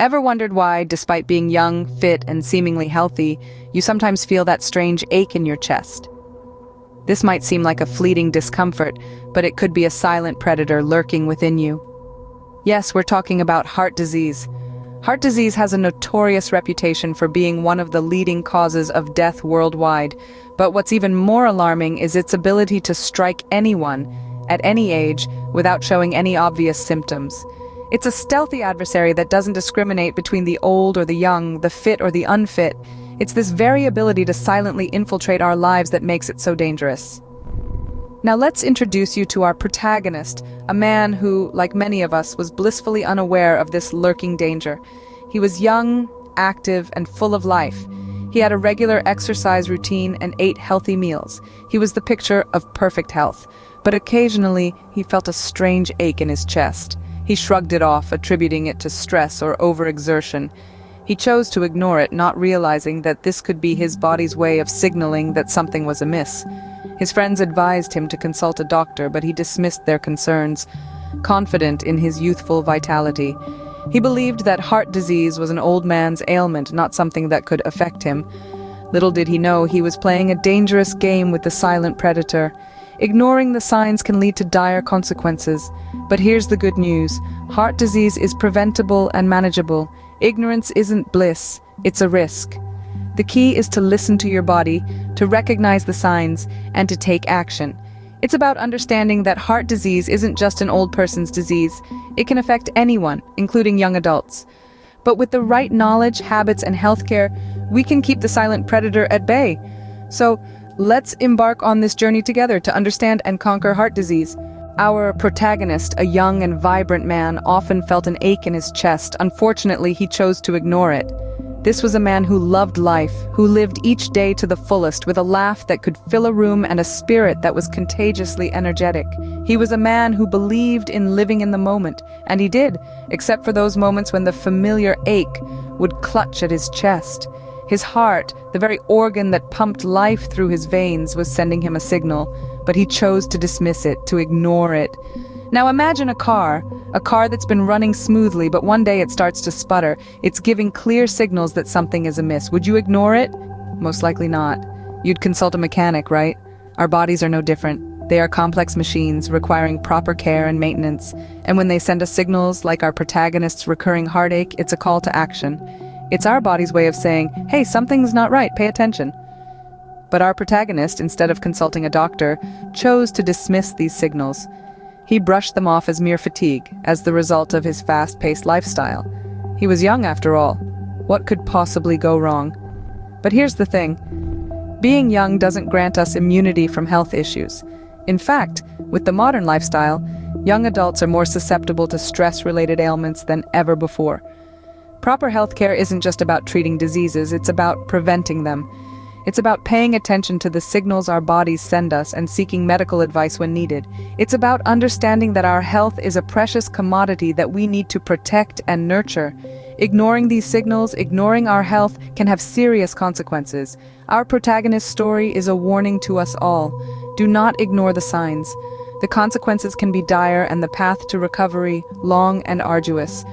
Ever wondered why, despite being young, fit, and seemingly healthy, you sometimes feel that strange ache in your chest? This might seem like a fleeting discomfort, but it could be a silent predator lurking within you. Yes, we're talking about heart disease. Heart disease has a notorious reputation for being one of the leading causes of death worldwide, but what's even more alarming is its ability to strike anyone, at any age, without showing any obvious symptoms. It's a stealthy adversary that doesn't discriminate between the old or the young, the fit or the unfit. It's this very ability to silently infiltrate our lives that makes it so dangerous. Now let's introduce you to our protagonist, a man who, like many of us, was blissfully unaware of this lurking danger. He was young, active, and full of life. He had a regular exercise routine and ate healthy meals. He was the picture of perfect health, but occasionally he felt a strange ache in his chest. He shrugged it off, attributing it to stress or overexertion. He chose to ignore it, not realizing that this could be his body's way of signaling that something was amiss. His friends advised him to consult a doctor, but he dismissed their concerns, confident in his youthful vitality. He believed that heart disease was an old man's ailment, not something that could affect him. Little did he know he was playing a dangerous game with the silent predator. Ignoring the signs can lead to dire consequences. But here's the good news. Heart disease is preventable and manageable. Ignorance isn't bliss, it's a risk. The key is to listen to your body, to recognize the signs, and to take action. It's about understanding that heart disease isn't just an old person's disease. It can affect anyone, including young adults. But with the right knowledge, habits, and healthcare, we can keep the silent predator at bay. So let's embark on this journey together to understand and conquer heart disease. Our protagonist, a young and vibrant man, often felt an ache in his chest. Unfortunately, he chose to ignore it. This was a man who loved life, who lived each day to the fullest with a laugh that could fill a room and a spirit that was contagiously energetic. He was a man who believed in living in the moment, and he did, except for those moments when the familiar ache would clutch at his chest. His heart, the very organ that pumped life through his veins, was sending him a signal, but he chose to dismiss it, to ignore it. Now imagine a car that's been running smoothly, but one day it starts to sputter. It's giving clear signals that something is amiss. Would you ignore it? Most likely not. You'd consult a mechanic, right? Our bodies are no different. They are complex machines requiring proper care and maintenance. And when they send us signals like our protagonist's recurring heartache, it's a call to action. It's our body's way of saying, hey, something's not right, pay attention. But our protagonist, instead of consulting a doctor, chose to dismiss these signals. He brushed them off as mere fatigue, as the result of his fast-paced lifestyle. He was young after all. What could possibly go wrong? But here's the thing. Being young doesn't grant us immunity from health issues. In fact, with the modern lifestyle, young adults are more susceptible to stress-related ailments than ever before. Proper healthcare isn't just about treating diseases, it's about preventing them. It's about paying attention to the signals our bodies send us and seeking medical advice when needed. It's about understanding that our health is a precious commodity that we need to protect and nurture. Ignoring these signals, ignoring our health, can have serious consequences. Our protagonist's story is a warning to us all. Do not ignore the signs. The consequences can be dire and the path to recovery long and arduous.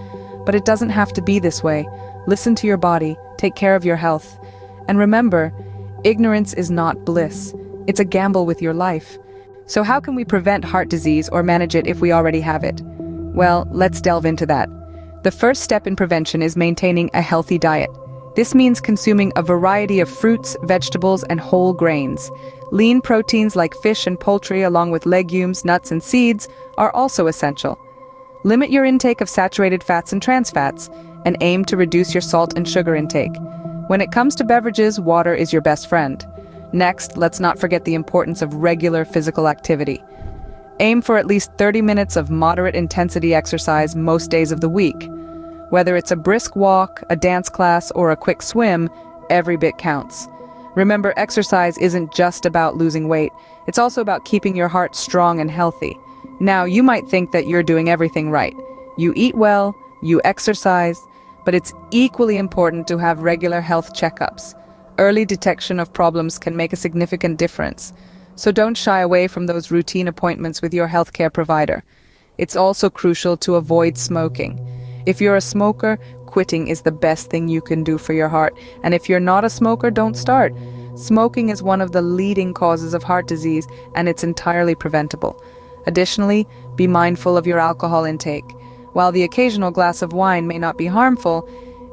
But it doesn't have to be this way. Listen to your body, take care of your health. And remember, ignorance is not bliss. It's a gamble with your life. So how can we prevent heart disease or manage it if we already have it? Well, let's delve into that. The first step in prevention is maintaining a healthy diet. This means consuming a variety of fruits, vegetables, and whole grains. Lean proteins like fish and poultry, along with legumes, nuts, and seeds, are also essential. Limit your intake of saturated fats and trans fats, and aim to reduce your salt and sugar intake. When it comes to beverages, water is your best friend. Next, let's not forget the importance of regular physical activity. Aim for at least 30 minutes of moderate intensity exercise most days of the week. Whether it's a brisk walk, a dance class, or a quick swim, every bit counts. Remember, exercise isn't just about losing weight. It's also about keeping your heart strong and healthy. Now, you might think that you're doing everything right. You eat well, you exercise, but it's equally important to have regular health checkups. Early detection of problems can make a significant difference. So don't shy away from those routine appointments with your healthcare provider. It's also crucial to avoid smoking. If you're a smoker, quitting is the best thing you can do for your heart. And if you're not a smoker, don't start. Smoking is one of the leading causes of heart disease, and it's entirely preventable. Additionally, be mindful of your alcohol intake. While the occasional glass of wine may not be harmful,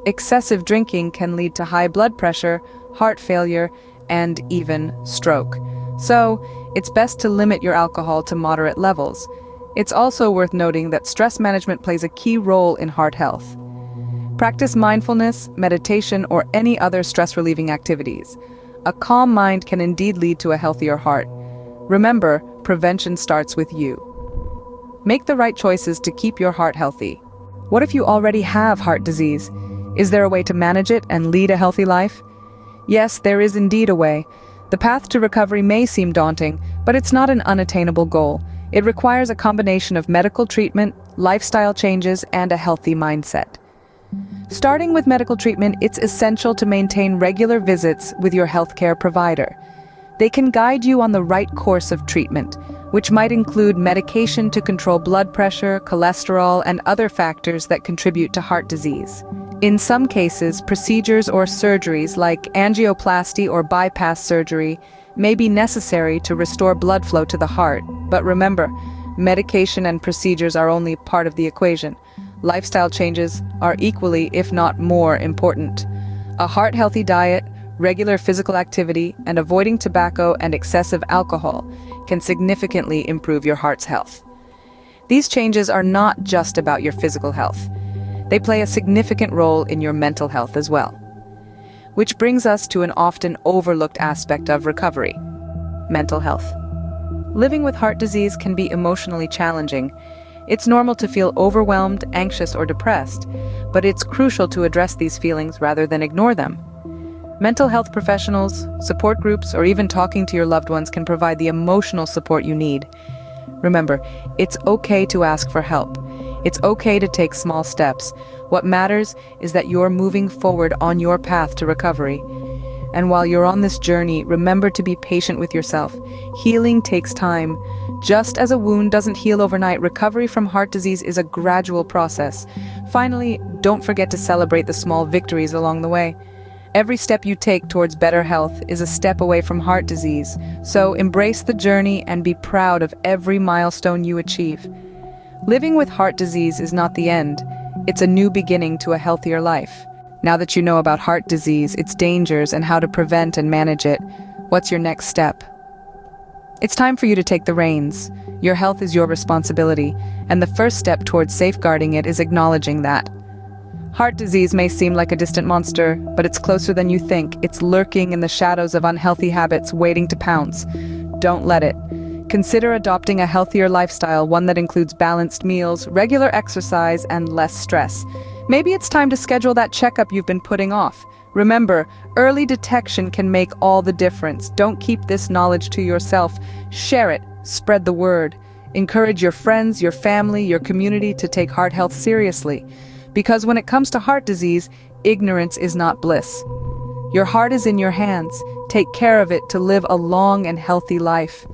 excessive drinking can lead to high blood pressure, heart failure, and even stroke. So, it's best to limit your alcohol to moderate levels. It's also worth noting that stress management plays a key role in heart health. Practice mindfulness, meditation, or any other stress-relieving activities. A calm mind can indeed lead to a healthier heart. Remember, prevention starts with you. Make the right choices to keep your heart healthy. What if you already have heart disease? Is there a way to manage it and lead a healthy life? Yes, there is indeed a way. The path to recovery may seem daunting, but it's not an unattainable goal. It requires a combination of medical treatment, lifestyle changes, and a healthy mindset. Starting with medical treatment, it's essential to maintain regular visits with your healthcare provider. They can guide you on the right course of treatment, which might include medication to control blood pressure, cholesterol, and other factors that contribute to heart disease. In some cases, procedures or surgeries like angioplasty or bypass surgery may be necessary to restore blood flow to the heart. But remember, medication and procedures are only part of the equation. Lifestyle changes are equally, if not more, important. A heart-healthy diet, regular physical activity, and avoiding tobacco and excessive alcohol can significantly improve your heart's health. These changes are not just about your physical health. They play a significant role in your mental health as well. Which brings us to an often overlooked aspect of recovery: mental health. Living with heart disease can be emotionally challenging. It's normal to feel overwhelmed, anxious, or depressed, but it's crucial to address these feelings rather than ignore them. Mental health professionals, support groups, or even talking to your loved ones can provide the emotional support you need. Remember, it's okay to ask for help. It's okay to take small steps. What matters is that you're moving forward on your path to recovery. And while you're on this journey, remember to be patient with yourself. Healing takes time. Just as a wound doesn't heal overnight, recovery from heart disease is a gradual process. Finally, don't forget to celebrate the small victories along the way. Every step you take towards better health is a step away from heart disease. So embrace the journey and be proud of every milestone you achieve. Living with heart disease is not the end. It's a new beginning to a healthier life. Now that you know about heart disease, its dangers, and how to prevent and manage it, what's your next step? It's time for you to take the reins. Your health is your responsibility, and the first step towards safeguarding it is acknowledging that. Heart disease may seem like a distant monster, but it's closer than you think. It's lurking in the shadows of unhealthy habits, waiting to pounce. Don't let it. Consider adopting a healthier lifestyle, one that includes balanced meals, regular exercise, and less stress. Maybe it's time to schedule that checkup you've been putting off. Remember, early detection can make all the difference. Don't keep this knowledge to yourself. Share it. Spread the word. Encourage your friends, your family, your community to take heart health seriously. Because when it comes to heart disease, ignorance is not bliss. Your heart is in your hands. Take care of it to live a long and healthy life.